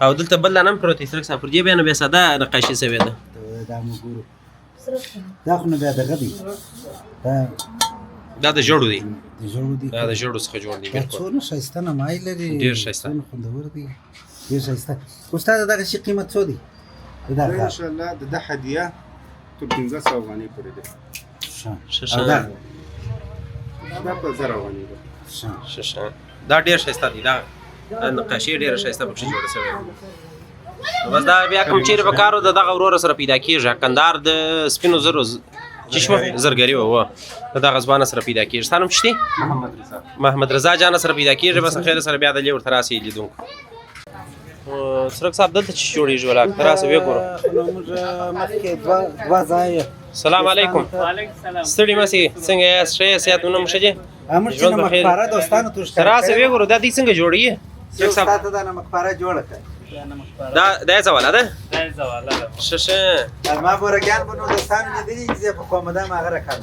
او دلته بل نام پروت سرک صاحب دی بیان به ساده نقاشي شوی ده دا موږ دا خو نه بیا دغه دی دا د جوړو دی دا د جوړو څخه جوړ دی بالکل څونه شایسته نه مای لري ډیر شایسته خوندور دی ډیر شایسته استاد دغه شي قیمت څو دی دا ان شاء الله د هدیه ته 1500 افغاني پورې ده ششه دا په 1000 افغاني ده ششه دا ډیر شایسته دی دا نقاشي ډیر شایسته پکې جوړه شوی بس دا بیا کوم چیرې په کارو دغه ورور سره پیدا کیږي کندار د سپینو زرو چې شو زرګری و دا غزوانه سره پیدا کیږي ستانم چشتي محمد رضا جان سره پیدا کیږي بس خیر سره بیا د لیور تراسي لیدونکو سرک صاحب دلته چې جوړیږي ولا تراسه وې ګورو مخکې دوه ځای السلام علیکم ستړي مسي څنګه یاست ښه صحتونه مو ښه دي امر چې مخبره دوستانو ته تراسه وې ګورو دا دې څنګه جوړیږي سرک صاحب ته دا مخبره جوړه کړه دا څه والا ده ش ما بورګان بنو دوستانو دې چې په کومه ما غره کړ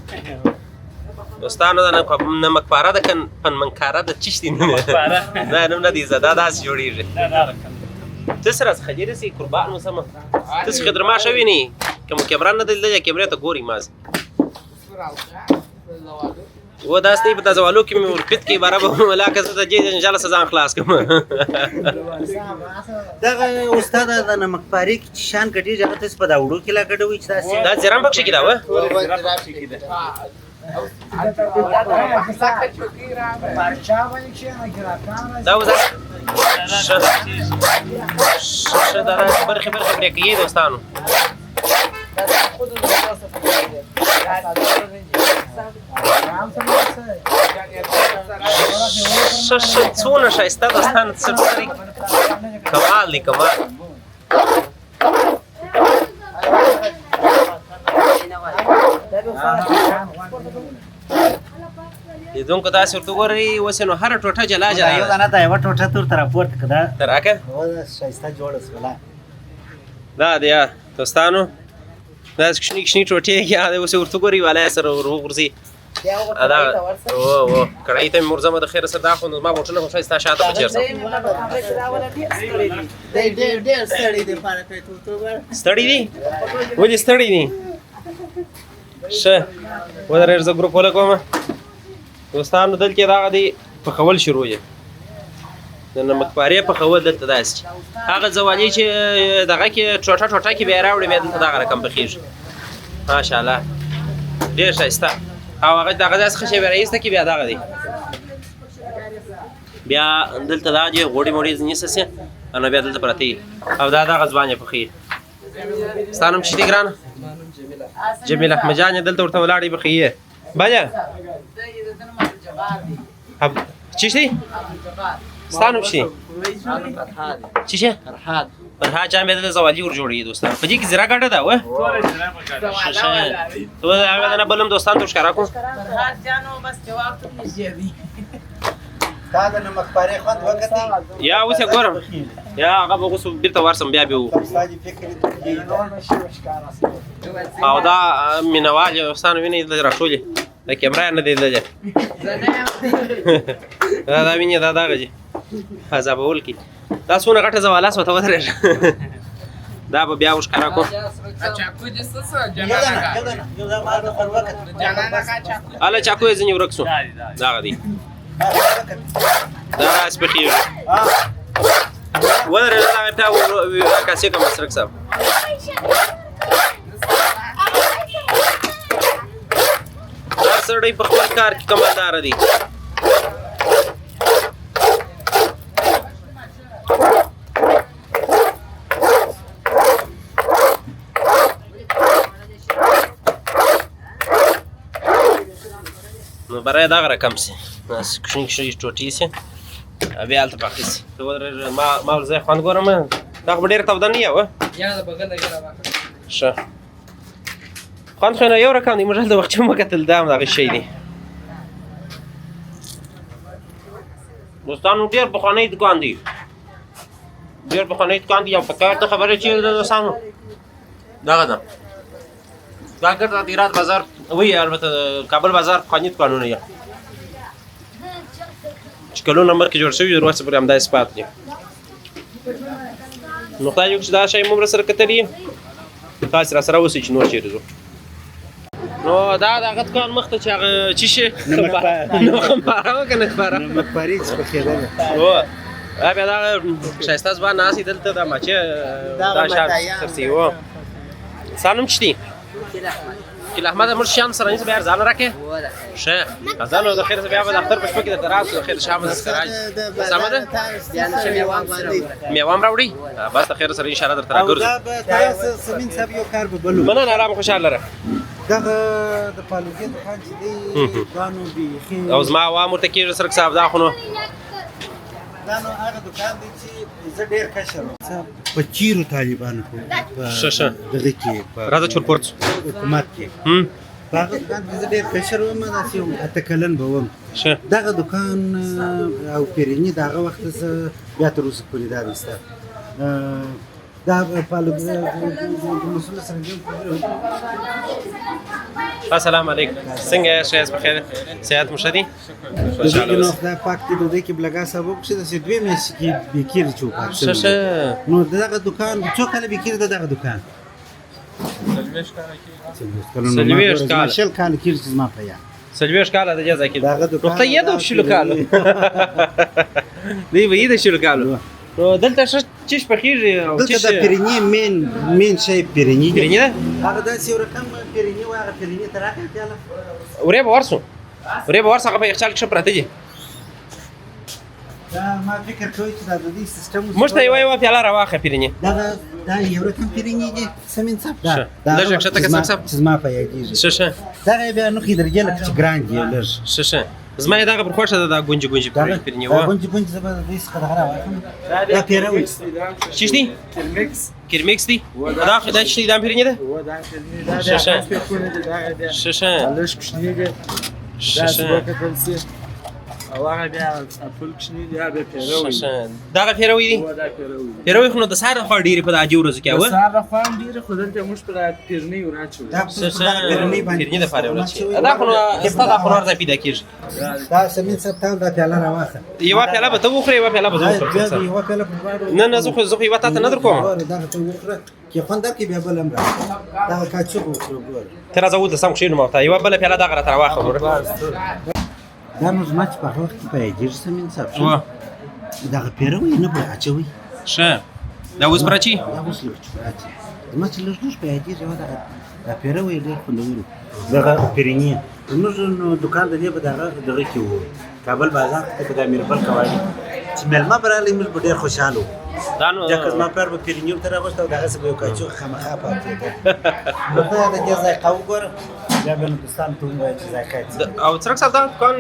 دوستانو دا نه مخبره ده کن پن منکاره ده چشتي نه نه نه دي زدا داس جوړیږي تسرس خجرسي قربان مسمى تس خضر ما شويني كم كاميرا ندل كاميرا تغوري ماز و داس نه پتا زوالو کې مې ورپټ کې برابر ملاقات ته جې ان شاء الله سزا خلاص کوم دا استاد د نمکپاری کې شان کټي ځکه تاسو په دا وړو کې لا کډوي چې تاسو دا زرام بخښ کې دا و دا وځه دا برخه برخه کې دوستانو څونه ښایسته دوستان سرسري کمال دی کمال لیدونکو تاسې ورته ګورئ اوس نو هره ټوټه جلا جلا یو دانه دا یوه ټوټه تور ته راپورته کړه ته راکړه ښایسته جوړه شوله دا دی دوستانو دا کښنی کښنی ټوټې کې اوس ورته ګورئ والا سره ورغورځي دا او کړای ته مرزمه د خیر سره دا خو ما بوټونه خو ښایسته شاته په چیرته ستړي دي ولې ستړي دي شه ودرېږه زه ګروپ ولګوم دوستانو دلته دغه دی پخول شروع یې د نمکپارې پخول دلته داسې هغه زوالي چې دغه کې ټوټه ټوټه کې بیا راوړي بیا دلته دغه رقم پخېږي ماشاءالله ډېر ښایسته او هغه دغه داسې ښه شی بیا راایسته کې بیا دغه دی بیا دلته دا دی غوړي موړي نیسه نو بیا دلته پرته او دا دغه ځوان یې پخېږي ستا نوم چی دی ګرانه جمیل احمد جان دلته ورته ولاړې پخېږي باجه چی شي ستا نوم چی چی شي فرحاد جان بیا دلته زوالي ور جوړېږي دوستان په دې کې زیره ګډه ده وه تو هغه نه بلم دوستان ته ښکاره کړو دا د نمکپارې خوند وکتئ یا اوس یې ګورم یا هغه به اوس بېرته ورسم بیا به او دا مینهوال دوستان وینئ دلته راټولې د کیمرا نه دی لیدلی دا وینې دا دغه دي عذابول کې دا څونه غټه زواله سوه ته ودرېږه دا به بیا ورښکاره کړو هله چاکو یې ځینې ورک سو دغه دی دا داسې پخېږي ودرېږه دغه بیا عکاسي کوم سرک صاحب هر سړی په خپل کار کې کمالداره دی نو برای دغه رقم سي داسې کوچني کوچني ټوټې سي بیا هلته پخې سي ته ودرېږه ما ول ځای خوند ګورم دغه به ډېره توده نه وه ښه خوند خو نه یو رقم دی موږ هلته وخت چې مو کتل دا هم دغه شی دی دوستانو ډېر پخوانی دکان دی ډېر پخوانی دکان دی او په کار ته خبره چې د دوستانو دغه ده دا ګرد د هرات بازار وی البته کابل بازار پخواني دکانونه یې چې کلونه مخکې جوړ شوي وروسته پورې همداسې پاتې دي نو خدای وکړي چې دا شی مو سره کتلي تاسې راسره اوسئ چې نور چېرې ځو نو دا دغه دکان مخته چې هغه چی شي نمکپاره وه که نمکپاره نمکپارې چې پخېدله هو بیا دغه ښایسته ځوان ناست دی دلته دا ماچې دا شان ترڅې هو ستا نوم چی دی کیل احمد موږ شام سره نیسه بیا ارزانه راکړې ښه ازانو د خیر بیا به د اختر په شپه کې درته راسو د خیر شام دسکه راځي سمه ده میوه هم راوړئ بس د خیر سره انشاءالله درته راګرځو دا به تاسو سمین صاحب یو کار به بلو مننه ارام خوشحاله لره دغه د پالوګي دکان چې دی دا نو بیخي او زما عوام ورته کېږي سرک صاحب دا خو نو دا نو هغه دکان دی چې زه ډېر کشر وم په چیرو طالبانو په دغه کې په راځه چورپورت حکومت کې په هغه دکان کې زه ډېر کشر وم داسې اته کلن به وم ښه دغه دکان او پیرني د هغه وخت زه بیا تر اوسه پورې دا دی ستا دا پالوګي د مسؤل سره السلام علیکم څنګه یې شایست بخیر صحت مو ښه دی د دې نو خدای پاک دې د دې کې بلګا صاحب چې د دوی میاشتې کې بیکیر چوکاټ ښه ښه نو دغه دکان څو کاله بیکیر دغه دکان څلوېښت کاله. شل کاله کې چې زما په یا 40 کاله د جزا کې دغه دکان نو ته یې د شلو کالو دی به یې د شلو کالو نو دلته څه چیش پخېږي او دلته چیش د پیرني مین شی پیرني دی پیرني ده هغه داسې یو رقم پیرني و هغه پیرني تر هغه پیاله ورې به ورسو هغه په یخچال کې ښه پراته دي دا ما فکر کوي چې دا د دې سیستم موږ ته یوه پیاله راواخه پیرني دا یو رقم پیرني دی سمین صاحب ښه. لږ ښکته که صاحب. چې زما په یادېږي ښه دغه بیا نو درجه لکه چې ګران دی لږ ښه زما یې دغه پر خوښه ده دا ګونجې پیرني دا و ګونجې زما د دې څخه دغه راواخلم دا پیروي چیش دی کرمیکس دی دا چې دا پیرني ده ښه او هغه بیا ټول کوچني دي هغه پیروي دغه پیروي دي پیروي خو نو د سهار خوا ډېرې په د عجیب ورځو کې د سهار لخوا هم ډېرې خو دلته موږ په پیرنۍ ورچوو پیرني دپاره ورچوي دا خو نو ستا دا خو نور ځای پیدا کېږي دا سمین صاحب ته دا پیاله راواخله یوه پیاله به ته وخورې یوه پیاله به زه وخورم یوه پیاله په دواړو نه زه خو یوه تا ته نه در کوم دغه ته وخوره کې خوند درکړي بیا بل هم راکړه دغه کاچوغ وخوره ګوره ته راځه اوس د سم کښېنوم او ته یوه بله پیاله دغه راته راواخله دا نو زما چې په هغه وخت کې په یادېږي سمین صاحب دغه پیروي نه به اچوي ښه دا اوس پر اچي دا اوس لږ چې اچي زما چې لږ په یادېږي دا پیروي ډېر خوندور دغه پیرني زموږ نو دوکان د دې په دغه کې و کابل بازار ته د امیربل کوالي چې مېلمه به راغلی موږ به ډېر خوشحاله وو دا نو ځکه زما پلار به پیرني ورته راغوښته او دغسې به یو کاچوغ خامخا پاتې نو ته د دې ذایقه وګوره بیا به نو دوستانو ته ووایه چې ذایقه یې څه او څرک صاحب دا دوکان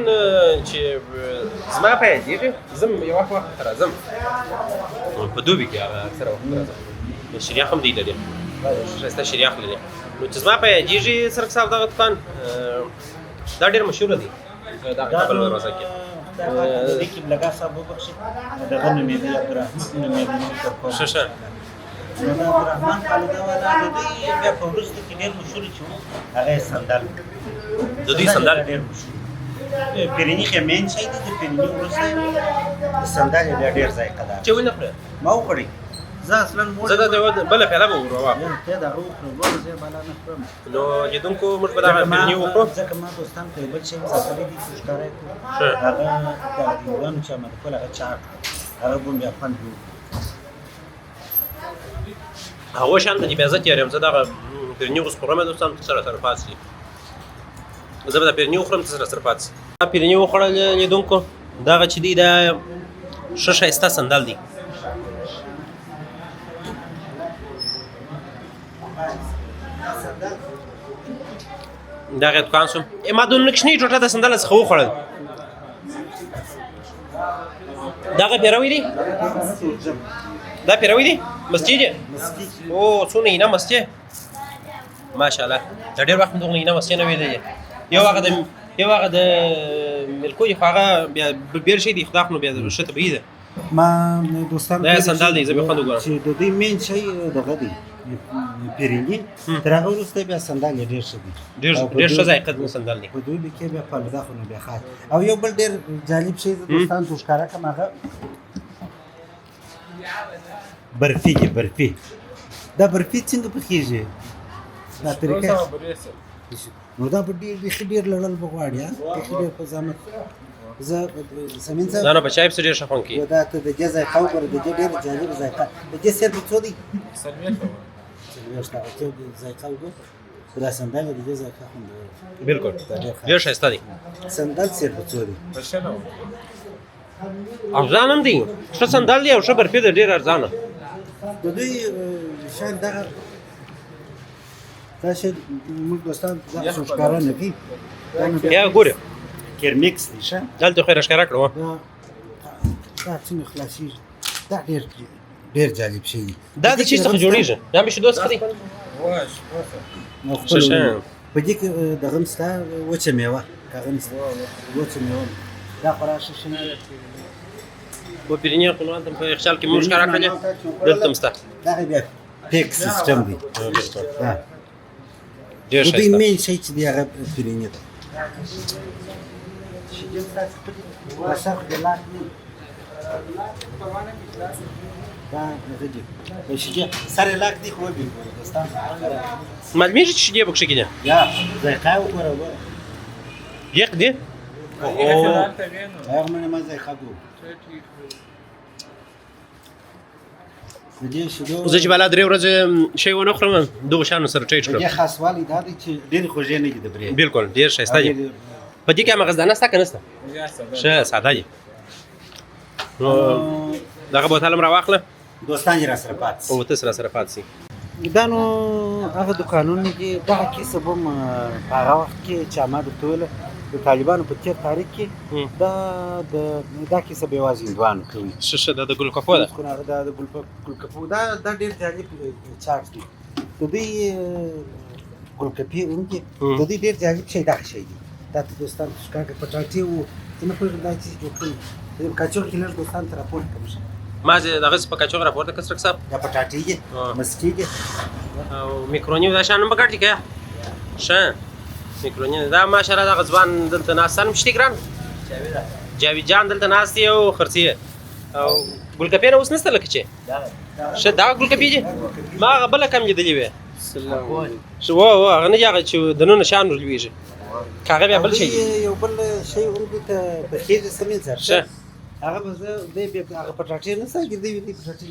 چې زما په یادېږي زم یو وخت راځم په دوبي کې هغه اکثره وخت راځم شریاخ هم دی لري ښایسته شریاخ لري نو چې زما په یادېږي څرک صاحب دغه دوکان دا ډېر مشهوره دی دغه کابل دروازه کې د دې کې لګا صاحب وبخښي دغه نومېدی عبدالرحمن نومېدی ښه نو د عبدالرحمن خالده والا د دوی بیا په وروسته کې ډېر مشهور چې و هغه یې سندل د دوی سندل ډېر مشهور پیرني خمین شي د پیرني وروسته د سندل بیا ډېر ذایقه دار چې ونه خورې ما وخوړی زه اصلا مور زه دا بله پیاله به ورواخلم ته دغه وخوره ګوره زه یې بالا نه خورم نو لیدونکو موږ به دغه پیرني وخورو ځکه ما دوستان ته یو بل شی ساتلی دي چې ښکاره یې کړو ښه هغه دغه دیوګانو چې عمل کول هغه چاټ هغه به بیا خوند وي هغه شان ته بیا زه تیار یم زه دغه پیرني اوس خورم دوستان ته سره پاتې زه به دا پیرني وخورم ته سره پاتې پیرني وخوړل لیدونکو دغه چې دی دا ښه ښایسته سندل دی دغه دوکان شو ما دونه کوچنۍ ټوټه د سندله څخه وخوړل دغه پیروي دی دا پیروي دی مسجد دی او څونه اینا مسجد ماشاءالله دا ډېر وخت دغه اینا مسجد نه ویلې یو هغه د ملکو یې خو هغه بیا بېر شی دی خدا خو نو بیا ښه طبیعي ده ما دوستان دا سندل دی زه به خوند وګورم چې د دې مین شی دغه دی پیرني تر هغه وروسته بیا سندل یې ډېر ښه دی ډېر ښه ذایقه د سندل دی په دوی کې بیا فالوده خو نو بیا خاص او یو بل ډېر جالب شی دوستان ته ښکاره کړم هغه برفي کې برفي دا برفي څنګه پخېږي دا طریقه نو دا به ډېر لړل به غواړي ډېر په زحمت زه سمین صاحب دا نو بچای په ډېر ښه خوند کوي دا ته د دې ذایقه وګوره د دې ډېر جالب ذایقه د دې سر په څو دی ذایقه وګوره دا سندل د دې ذایقه خوندور بالکل ډېر ښایسته دی سندل سر په څو دی ارزان هم دی ښه سندل دی او ښه برفي ده ډېر ارزانه د دوی شاید دغه دا شی موږ دوستان دا څه ښکاره نه کوي یا ګوره کرمیکس دی ښه دلته خو یې راښکاره کړو دا څنګه خلاصېږي دا ډېر جالب شی دی دا د چی څخه جوړیږي دا مې شیدو څخه دی نو خپل په دې کې دغه مستا وچه میوه هغه مستا وچه میوه دا خورا ښه شي په پیرینیا خو نو په خیال کې موږ ښکاره کړل دلته مسته دا بیا پیک سیستم دی ډېر دوی ښایسته مین شی چې دی هغه پیرینیا ده وسخ د لاک دا دغه دی شي سره لاک دی خو به دوستان معلومیږي چې شیدې پکښې کې دي یا ذایقه وګوره یخ دی هغه منه ما ذایقه ګورم زه چې بالا درې ورځې شی ونه خورم دغه شیانو سره ټیټ کړم دې خاصوالي دا دی چې ډېرې خوږې نه دي د برې بالکل ډېر ښایسته دي په دې کې هم مغزدانه شته که نشته ښه ساده دي نو دغه بوتل هم راواخله دوستان یې راسره پاتې او ته راسره پاتې سي دا نو هغه دوکانونه دي دغه کیسه به هم په هغه وخت کې چې ما درته ویله د طالبانو په تېر تاریخ کې دا کیسه به یوازې هندوانو کوي ښه دا د ګلکفو ده دا د ګلکفو دا ډېر جالب چارج دی د دوی ګلکفې هم دي د دوی ډېر جالب شی دغه شی دی دا ته دوستان ښکاره پټاټې وو زه نه پوهېږم دا چیز جوړ کړي کاچوغ کې لږ دوستان ته راپورته کوم ما چې دغسې په کاچوغ راپورته کړه سرک صاحب دا پټاټې دي مسکې دي او میکروني دا شیان هم په ګډ کې که ښه میکروني دا ماشاءالله دغه ځوان دلته ناست هم شتې ګران جاوید جان دلته ناست دی او خرڅي او ګلکپې نه اوس نشته لکه چې ښه دا ګلکپې دي ما هغه بله کم لیدلې وې و هغه نه دي هغه چې دننه شیان ورلوېږي که هغه بیا بل شی دی یو بل شی هم دلته پخېږي سمې سره هغه به زه دی بیا هغه پټاټې نه ساتي دی پټاټې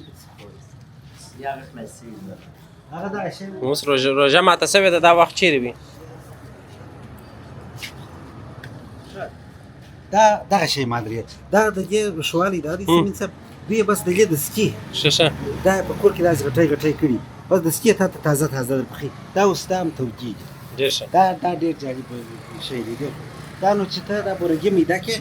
هغه دا شی اوس روژه ماته شوې ده دا وخت چیرې وي دا دغه شی مادري دا د دې وشوالي دا دي سمین صاحب دوی بس د دې د سکي ښه دا په کور کې داسې غټۍ کړي بس د سکي ته تازه در پخې دا اوس دا هم توجیه دي ډېر ښه دا ډېر جالب شی دی دا نو چې ته دا بورګي میده کې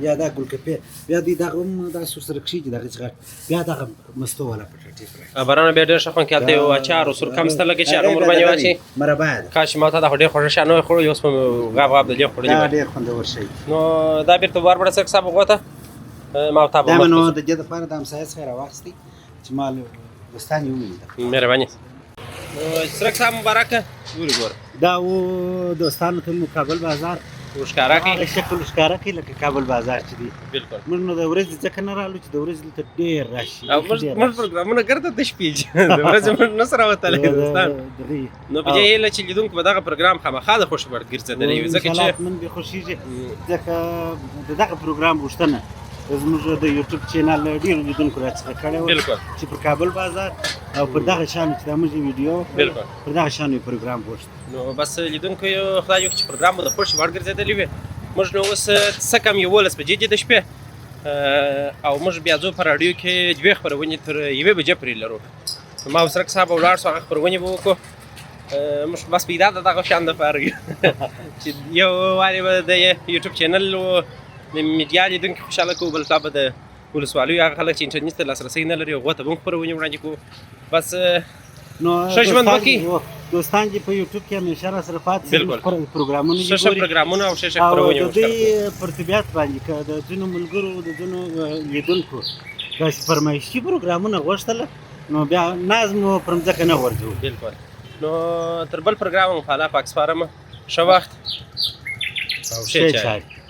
یا دا ګلکپې بیا دوی دغه هم داسې ورسره کښېږي دغه څخه بیا دغه مستو والا پټاټې پرې بارانه بیا ډېر ښه خوند کوي هلته یو اچار او سرکه مسته لګي چې هغه مور باندې واچوي مربا ده کاش ما ته دا خو ډېر خوږه شیان نه وی خوړلي اوس مې غاب د دې خوړلي دا ډېر خوندور شی نو دا بیرته واربړه سرک صاحب غوته ما ورته دا مې نو د دې دپاره د همسایه څخه یې راواخیستې چې ما دوستان یې ولیده مهرباني سرک صاحب مبارکه ګورې ګوره دا و دوستانو ته مو کابل بازار ښکاره کوي شکل ښکاره کوي لکه کابل بازار چې دی بالکل موږ نو د ورځې ځکه نه رالو چې د ورځې دلته ډېر راشي او موږ پروګرامونه ګرده د شپې د ورځې موږ نه سره وتلی دوستان نو په دې هیله چې لیدونکو به دغه پروګرام خامخا د خوښ وړ ګرځېدلی وي ځکه چې من به خوښېږي ځکه د دغه پروګرام غوښتنه زموږ د یوټیوب چینل ډېرو لیدونکو راڅخه کړې وه بالکل چې پر کابل بازار او پر دغه شانو چې دا موږ ویډیو بالکل پر دغه شانو یې پروګرام غوښت نو بس لیدونکو یو خدای وکړي چې پروګرام به د خوښ وړ ګرځېدلی وي موږ نو اوس څه کم 11 بجې دي د شپې او موږ بیا ځو په راډیو کې دوې خپرونې تر 1 بجې پورې لرو ما او سرک صاحب ولاړ شو هغه خپرونې به وکړو موږ بس پیدا د دغه شیان دپاره یو چې یو وارې به د یوټیوب چینل و د میډیا لیدونکي خوشحاله کوو بل به د ولسوالیو هغه خلک چې انټرنیټ ته لاسرسی نه لري هغو ته به هم خپرونې وړاندې کوو بس نو ښه ژوند وکړي دوستان چې په یوټیوب کې همیشه راسره پاتې بالکل پروګرامونه ښه پروګرامونه او ښه خپرونې او د دوی پر طبیعت باندې که د ځینو ملګرو د ځینو لیدونکو داسې فرمایشي پروګرامونه غوښتله نو بیا ناز مو پر مځکه نه غورځوو بالکل نو تر بل پروګرام هم په الله پاک سپارم ښه وخت او ښه چای